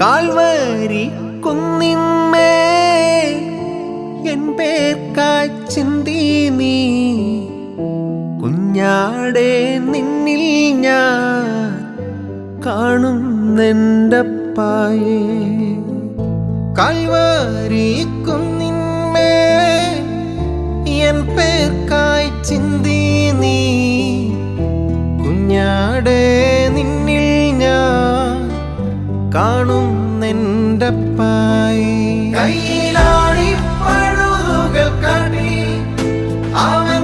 Calvary കുന്നിന്മേൽ N പേർക്കായി ചിന്തി നീ കുഞ്ഞാടെ നിന്നിൽ ഞാൻ കാണുന്നെൻ്റപ്പായേ. കാൽവരി കുന്നിന്മേൽ എൻ പേർക്കായി ചിന്തി നീ കുഞ്ഞാടെ നിന്നിൽ ഞാൻ കാണുന്നെൻ്റപ്പായേ. കയ്യിലാണി പഴുതുകൾ കാട്ടി അവൻ